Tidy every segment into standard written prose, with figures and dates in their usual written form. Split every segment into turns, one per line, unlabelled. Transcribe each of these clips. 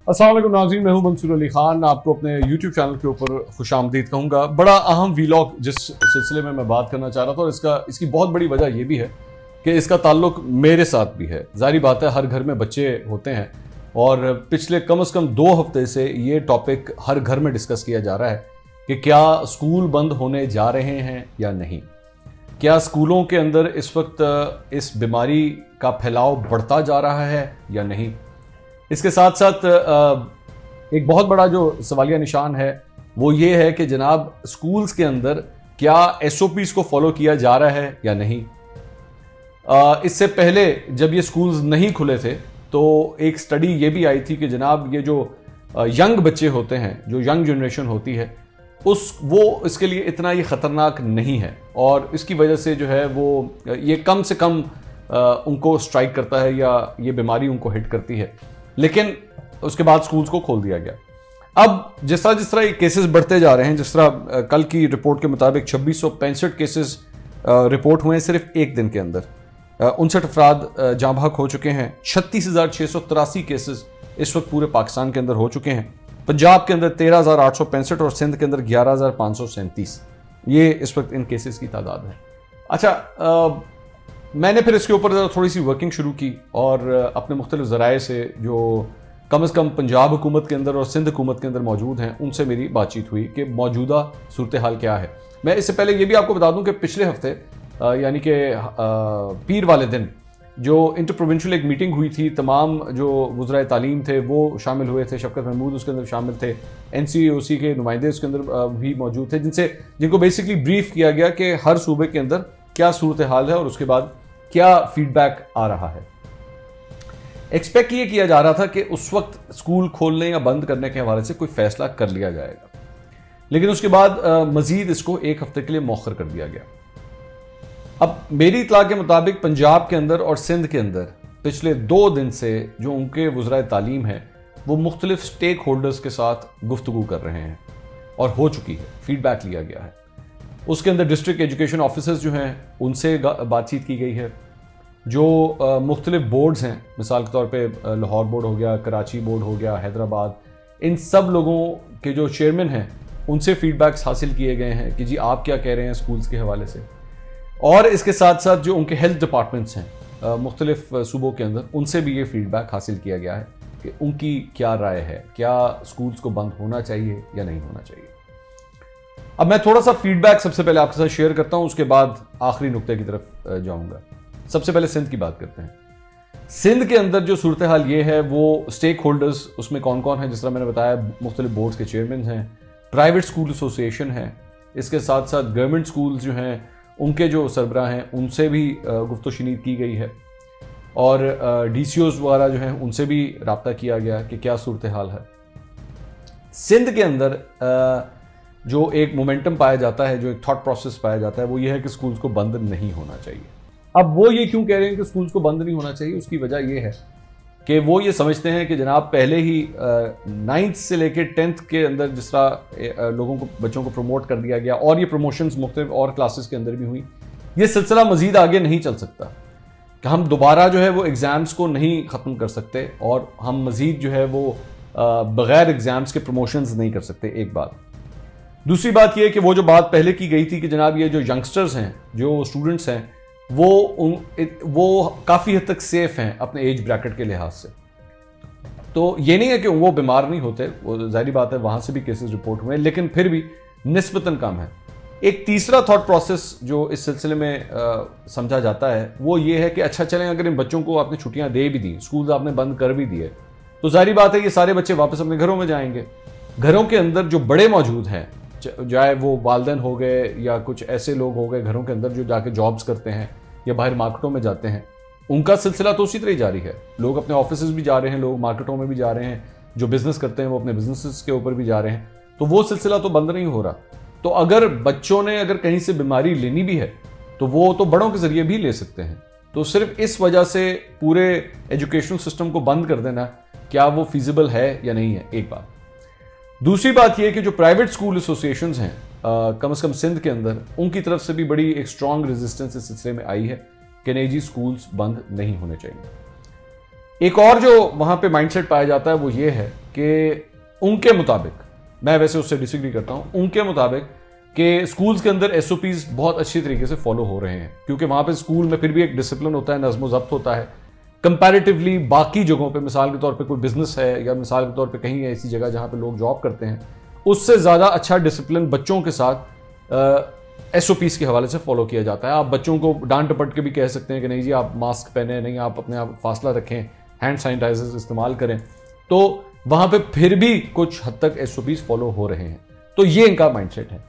अस्सलाम वालेकुम नाज़रीन, मैं हूं मंसूर अली खान। आपको अपने YouTube चैनल के ऊपर खुशामदीद कहूँगा। बड़ा अहम वीलॉग जिस सिलसिले में मैं बात करना चाह रहा था, और इसकी बहुत बड़ी वजह यह भी है कि इसका ताल्लुक मेरे साथ भी है। जाहिर बात है, हर घर में बच्चे होते हैं और पिछले कम से कम 2 हफ्ते से ये टॉपिक हर घर में डिस्कस किया जा रहा है कि क्या स्कूल बंद होने जा रहे हैं या नहीं। क्या स्कूलों के अंदर इस वक्त इस बीमारी का फैलाव बढ़ता जा रहा है या नहीं। इसके साथ साथ एक बहुत बड़ा जो सवालिया निशान है वो ये है कि जनाब स्कूल्स के अंदर क्या SOPs को फॉलो किया जा रहा है या नहीं। इससे पहले जब ये स्कूल्स नहीं खुले थे तो एक स्टडी ये भी आई थी कि जनाब ये जो यंग बच्चे होते हैं, जो यंग जनरेशन होती है, वो इसके लिए इतना ये ख़तरनाक नहीं है और इसकी वजह से जो है वो ये कम से कम उनको स्ट्राइक करता है या ये बीमारी उनको हिट करती है। लेकिन उसके बाद स्कूल्स को खोल दिया गया। अब जिस तरह ये केसेस बढ़ते जा रहे हैं, जिस तरह कल की रिपोर्ट के मुताबिक 2665 केसेस रिपोर्ट हुए हैं सिर्फ एक दिन के अंदर। 59 अफराद जाँ बहक हो चुके हैं। 36,683 केसेस इस वक्त पूरे पाकिस्तान के अंदर हो चुके हैं। पंजाब के अंदर 13,865 और सिंध के अंदर 11,537 ये इस वक्त इन केसेस की तादाद है। अच्छा, मैंने फिर इसके ऊपर थोड़ी सी वर्किंग शुरू की और अपने मुख्तलिफ ज़राए से जो कम से कम पंजाब हुकूमत के अंदर और सिंध हुकूमत के अंदर मौजूद हैं उनसे मेरी बातचीत हुई कि मौजूदा सूरत हाल क्या है। मैं इससे पहले ये भी आपको बता दूं कि पिछले हफ्ते यानी कि पीर वाले दिन जो इंटर प्रोविंशियल एक मीटिंग हुई थी, तमाम जो वज़राए तालीम थे वो शामिल हुए थे। शफकत महमूद उसके अंदर शामिल थे, NCOC के नुमाइंदे उसके अंदर भी मौजूद थे, जिनको बेसिकली ब्रीफ किया गया कि हर सूबे के अंदर क्या सूरत हाल है और उसके बाद क्या फीडबैक आ रहा है। एक्सपेक्ट ये किया जा रहा था कि उस वक्त स्कूल खोलने या बंद करने के हवाले से कोई फैसला कर लिया जाएगा, लेकिन उसके बाद मजीद इसको 1 हफ्ते के लिए मौखर कर दिया गया। अब मेरी इत्तला के मुताबिक पंजाब के अंदर और सिंध के अंदर पिछले 2 दिन से जो उनके वज़राए तालीम है वो मुख्तलिफ स्टेक होल्डर्स के साथ गुफ्तगू कर रहे हैं और हो चुकी है, फीडबैक लिया गया है। उसके अंदर डिस्ट्रिक्ट एजुकेशन ऑफिसर्स जो हैं उनसे बातचीत की गई है। जो मुख्तलिफ बोर्ड्स हैं, मिसाल के तौर पे लाहौर बोर्ड हो गया, कराची बोर्ड हो गया, हैदराबाद, इन सब लोगों के जो चेयरमैन हैं उनसे फीडबैक्स हासिल किए गए हैं कि जी आप क्या कह रहे हैं स्कूल्स के हवाले से। और इसके साथ साथ जो उनके हेल्थ डिपार्टमेंट्स हैं मुख्तलिफ सूबों के अंदर, उनसे भी ये फीडबैक हासिल किया गया है कि उनकी क्या राय है, क्या स्कूल्स को बंद होना चाहिए या नहीं होना चाहिए। अब मैं थोड़ा सा फीडबैक सबसे पहले आपके साथ शेयर करता हूं, उसके बाद आखिरी नुक्ते की तरफ जाऊंगा। सबसे पहले सिंध की बात करते हैं। सिंध के अंदर जो सूरत हाल ये है वो स्टेक होल्डर्स उसमें कौन कौन है, जिस तरह मैंने बताया मुख्तलिफ बोर्ड्स के चेयरमैन हैं, प्राइवेट स्कूल एसोसिएशन है, इसके साथ साथ गवर्नमेंट स्कूल्स जो हैं उनके जो सरबराह हैं उनसे भी गुफ्तगू की गई है और DCOs वगैरह जो हैं उनसे भी रब्ता किया गया कि क्या सूरत हाल है। सिंध के अंदर जो एक मोमेंटम पाया जाता है, जो एक थॉट प्रोसेस पाया जाता है, वो ये है कि स्कूल्स को बंद नहीं होना चाहिए। अब वो ये क्यों कह रहे हैं कि स्कूल्स को बंद नहीं होना चाहिए, उसकी वजह ये है कि वो ये समझते हैं कि जनाब पहले ही 9th से लेकर 10th के अंदर जिस तरह लोगों को, बच्चों को प्रमोट कर दिया गया और ये प्रमोशंस मुख्तलिफ और क्लासेस के अंदर भी हुई, ये सिलसिला मजीद आगे नहीं चल सकता कि हम दोबारा जो है वो एग्ज़ाम्स को नहीं ख़त्म कर सकते और हम मजीद जो है वो बग़ैर एग्ज़ाम्स के प्रमोशंस नहीं कर सकते। एक बात। दूसरी बात यह कि वो जो बात पहले की गई थी कि जनाब ये जो यंगस्टर्स हैं, जो स्टूडेंट्स हैं, वो काफ़ी हद तक सेफ हैं अपने एज ब्रैकेट के लिहाज से। तो ये नहीं है कि वो बीमार नहीं होते, वो जाहिर बात है वहाँ से भी केसेस रिपोर्ट हुए, लेकिन फिर भी निस्बतन कम है। एक तीसरा थॉट प्रोसेस जो इस सिलसिले में समझा जाता है वो ये है कि अच्छा चलें, अगर इन बच्चों को आपने छुट्टियाँ दे भी दी, स्कूल आपने बंद कर भी दिए, तो जाहिर बात है ये सारे बच्चे वापस अपने घरों में जाएंगे। घरों के अंदर जो बड़े मौजूद हैं, चाहे वो वालिदैन हो गए या कुछ ऐसे लोग हो गए घरों के अंदर जो जाके जॉब्स करते हैं या बाहर मार्केटों में जाते हैं, उनका सिलसिला तो उसी तरह ही जारी है। लोग अपने ऑफिसेज भी जा रहे हैं, लोग मार्केटों में भी जा रहे हैं, जो बिजनेस करते हैं वो अपने बिजनेसेस के ऊपर भी जा रहे हैं, तो वो सिलसिला तो बंद नहीं हो रहा। तो अगर बच्चों ने अगर कहीं से बीमारी लेनी भी है तो वो तो बड़ों के जरिए भी ले सकते हैं। तो सिर्फ इस वजह से पूरे एजुकेशनल सिस्टम को बंद कर देना, क्या वो फिजिबल है या नहीं है, एक बात। दूसरी बात यह कि जो प्राइवेट स्कूल एसोसिएशंस हैं कम से कम सिंध के अंदर, उनकी तरफ से भी बड़ी एक स्ट्रॉन्ग रेजिस्टेंस इस सिलसिले में आई है कि नहीं जी स्कूल्स बंद नहीं होने चाहिए। एक और जो वहां पे माइंडसेट पाया जाता है वो ये है कि उनके मुताबिक, मैं वैसे उससे डिसएग्री करता हूं, उनके मुताबिक कि स्कूल्स के अंदर एसओपीज बहुत अच्छी तरीके से फॉलो हो रहे हैं, क्योंकि वहां पे स्कूल में फिर भी एक डिसिप्लिन होता है, नज़्म ज़ब्त होता है कंपैरेटिवली बाकी जगहों पे। मिसाल के तौर पे कोई बिजनेस है या मिसाल के तौर पे कहीं ऐसी जगह जहां पे लोग जॉब करते हैं, उससे ज़्यादा अच्छा डिसिप्लिन बच्चों के साथ एसओपीज के हवाले से फॉलो किया जाता है। आप बच्चों को डांट डपट के भी कह सकते हैं कि नहीं जी आप मास्क पहने, नहीं आप अपने आप फासला रखें, हैंड सैनिटाइजर्स इस्तेमाल करें, तो वहां पे फिर भी कुछ हद तक एसओपीज फॉलो हो रहे हैं। तो ये इनका माइंडसेट है।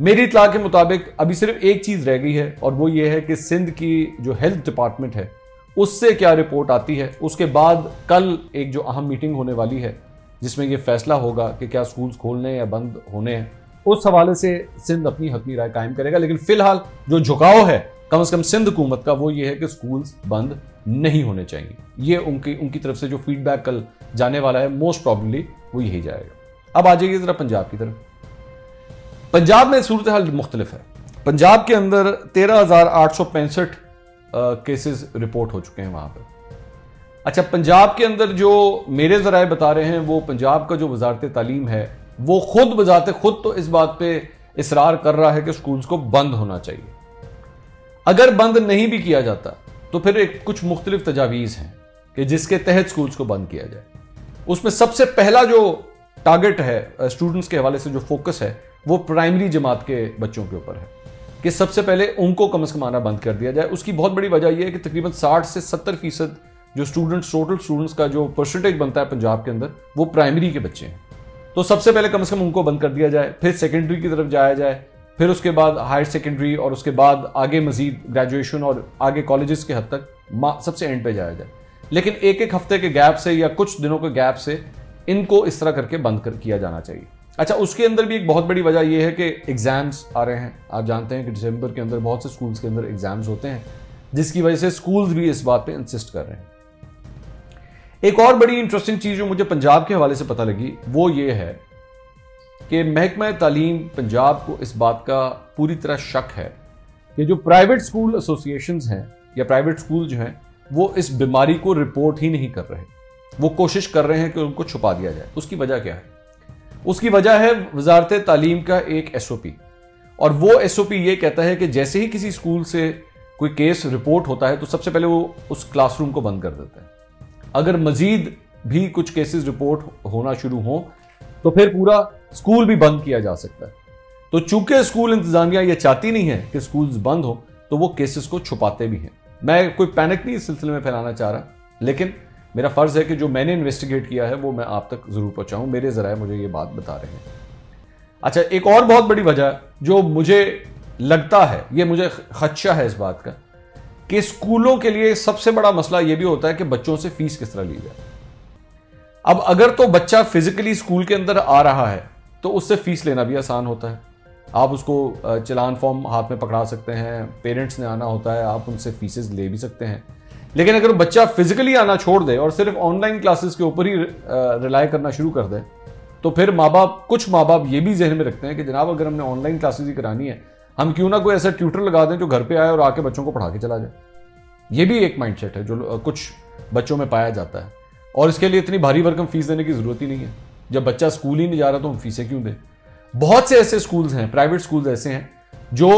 मेरी इत्तला के मुताबिक अभी सिर्फ एक चीज रह गई है, और वो ये है कि सिंध की जो हेल्थ डिपार्टमेंट है उससे क्या रिपोर्ट आती है। उसके बाद कल एक जो अहम मीटिंग होने वाली है जिसमें यह फैसला होगा कि क्या स्कूल्स खोलने या बंद होने हैं, उस हवाले से सिंध अपनी हतमी राय कायम करेगा। लेकिन फिलहाल जो झुकाव है कम से कम सिंध हुकूमत का, वो ये है कि स्कूल्स बंद नहीं होने चाहिए। ये उनकी तरफ से जो फीडबैक कल जाने वाला है, मोस्ट प्रॉब्ली वो यही जाएगा। अब आ जाइए जरा पंजाब की तरफ। पंजाब में सूरत हाल मुख्तलिफ है। पंजाब के अंदर 13,865 केसेस रिपोर्ट हो चुके हैं वहां पर। अच्छा, पंजाब के अंदर जो मेरे जराए बता रहे हैं, वो पंजाब का जो वजारत तालीम है वो खुद बजाते खुद तो इस बात पे इसरार कर रहा है कि स्कूल्स को बंद होना चाहिए। अगर बंद नहीं भी किया जाता तो फिर कुछ मुख्तलिफ तजावीज़ हैं कि जिसके तहत स्कूल्स को बंद किया जाए। उसमें सबसे पहला जो टारगेट है स्टूडेंट्स के हवाले से, जो फोकस है, वो प्राइमरी जमात के बच्चों के ऊपर है कि सबसे पहले उनको कम से कम आना बंद कर दिया जाए। उसकी बहुत बड़ी वजह यह है कि तकरीबन 60 से 70% जो स्टूडेंट्स, टोटल स्टूडेंट्स का जो परसेंटेज बनता है पंजाब के अंदर, वो प्राइमरी के बच्चे हैं। तो सबसे पहले कम से कम उनको बंद कर दिया जाए, फिर सेकेंडरी की तरफ जाया जाए, फिर उसके बाद हायर सेकेंडरी, और उसके बाद आगे मजीद ग्रेजुएशन और आगे कॉलेजेस के हद तक सबसे एंड पे जाया जाए। लेकिन एक एक हफ्ते के गैप से या कुछ दिनों के गैप से इनको इस तरह करके बंद किया जाना चाहिए। अच्छा, उसके अंदर भी एक बहुत बड़ी वजह यह है कि एग्जाम्स आ रहे हैं। आप जानते हैं कि दिसंबर के अंदर बहुत से स्कूल्स के अंदर एग्जाम्स होते हैं, जिसकी वजह से स्कूल्स भी इस बात पे इंसिस्ट कर रहे हैं। एक और बड़ी इंटरेस्टिंग चीज जो मुझे पंजाब के हवाले से पता लगी वो ये है कि महकमा तालीम पंजाब को इस बात का पूरी तरह शक है कि जो प्राइवेट स्कूल एसोसिएशंस हैं या प्राइवेट स्कूल जो हैं, वो इस बीमारी को रिपोर्ट ही नहीं कर रहे। वो कोशिश कर रहे हैं कि उनको छुपा दिया जाए। उसकी वजह क्या है? उसकी वजह है वजारत तालीम का एक एसओपी, और वो एसओपी ये कहता है कि जैसे ही किसी स्कूल से कोई केस रिपोर्ट होता है तो सबसे पहले वो उस क्लासरूम को बंद कर देता है। अगर मजीद भी कुछ केसेस रिपोर्ट होना शुरू हो तो फिर पूरा स्कूल भी बंद किया जा सकता है। तो चूंकि स्कूल इंतजामिया ये चाहती नहीं है कि स्कूल्स बंद हो, तो वो केसेस को छुपाते भी हैं। मैं कोई पैनिक नहीं इस सिलसिले में फैलाना चाह रहा, लेकिन मेरा फर्ज है कि जो मैंने इन्वेस्टिगेट किया है वो मैं आप तक जरूर पहुंचाऊं। मेरे जराए मुझे ये बात बता रहे हैं। अच्छा, एक और बहुत बड़ी वजह जो मुझे लगता है, ये मुझे खदशा है इस बात का, कि स्कूलों के लिए सबसे बड़ा मसला यह भी होता है कि बच्चों से फीस किस तरह ली जाए। अब अगर तो बच्चा फिजिकली स्कूल के अंदर आ रहा है तो उससे फीस लेना भी आसान होता है। आप उसको चलान फॉर्म हाथ में पकड़ा सकते हैं, पेरेंट्स ने आना होता है, आप उनसे फीसेस ले भी सकते हैं। लेकिन अगर बच्चा फिजिकली आना छोड़ दे और सिर्फ ऑनलाइन क्लासेस के ऊपर ही रिलाय करना शुरू कर दे, तो फिर कुछ माँ बाप ये भी जहन में रखते हैं कि जनाब अगर हमने ऑनलाइन क्लासेस ही करानी है, हम क्यों ना कोई ऐसा ट्यूटर लगा दें जो घर पे आए और आके बच्चों को पढ़ा के चला जाए। ये भी एक माइंडसेट है जो कुछ बच्चों में पाया जाता है, और इसके लिए इतनी भारी भरकम फीस देने की जरूरत ही नहीं है। जब बच्चा स्कूल ही नहीं जा रहा तो हम फीसें क्यों दें। बहुत से ऐसे स्कूल्स हैं, प्राइवेट स्कूल्स ऐसे हैं जो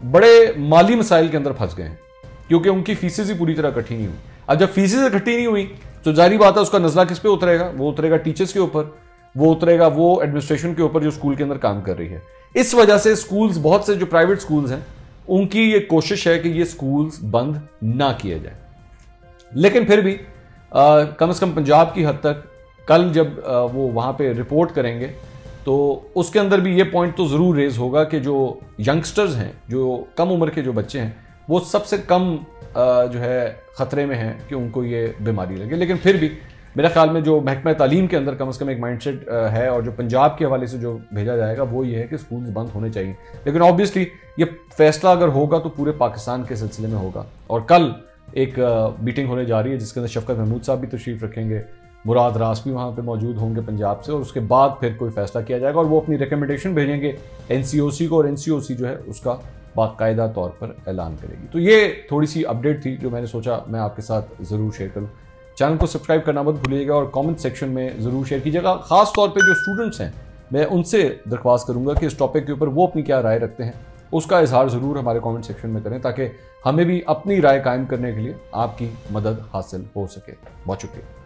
बड़े माली मसाइल के अंदर फंस गए हैं क्योंकि उनकी फीसें ही पूरी तरह इकट्ठी नहीं हुई। अब जब फीसें इकट्ठी नहीं हुई तो जाहिर बात है उसका नजला किस पे उतरेगा? वो उतरेगा टीचर्स के ऊपर, वो उतरेगा वो एडमिनिस्ट्रेशन के ऊपर जो स्कूल के अंदर काम कर रही है। इस वजह से स्कूल्स, बहुत से जो प्राइवेट स्कूल्स हैं, उनकी ये कोशिश है कि ये स्कूल्स बंद ना किए जाए। लेकिन फिर भी कम से कम पंजाब की हद तक कल जब वो वहाँ पे रिपोर्ट करेंगे तो उसके अंदर भी ये पॉइंट तो ज़रूर रेज होगा कि जो यंगस्टर्स हैं, जो कम उम्र के जो बच्चे हैं, वो सबसे कम जो है ख़तरे में हैं कि उनको ये बीमारी लगे। लेकिन फिर भी मेरे ख्याल में जो महकमा तालीम के अंदर कम से कम एक माइंडसेट है, और जो पंजाब के हवाले से जो भेजा जाएगा वो ये है कि स्कूल्स बंद होने चाहिए। लेकिन ऑब्वियसली ये फैसला अगर होगा तो पूरे पाकिस्तान के सिलसिले में होगा। और कल एक मीटिंग होने जा रही है जिसके अंदर शफकत महमूद साहब भी तशरीफ़ रखेंगे, मुराद रास भी वहाँ पे मौजूद होंगे पंजाब से, और उसके बाद फिर कोई फैसला किया जाएगा और वो अपनी रिकमेंडेशन भेजेंगे NCOC को, और NCOC जो है उसका बाकायदा तौर पर ऐलान करेगी। तो ये थोड़ी सी अपडेट थी जो मैंने सोचा मैं आपके साथ ज़रूर शेयर करूँ। चैनल को सब्सक्राइब करना मत भूलिएगा और कमेंट सेक्शन में ज़रूर शेयर कीजिएगा। खास तौर पे जो स्टूडेंट्स हैं, मैं उनसे दरख्वास्त करूंगा कि इस टॉपिक के ऊपर वो अपनी क्या राय रखते हैं, उसका इजहार ज़रूर हमारे कमेंट सेक्शन में करें, ताकि हमें भी अपनी राय कायम करने के लिए आपकी मदद हासिल हो सके। बहुत शुक्रिया।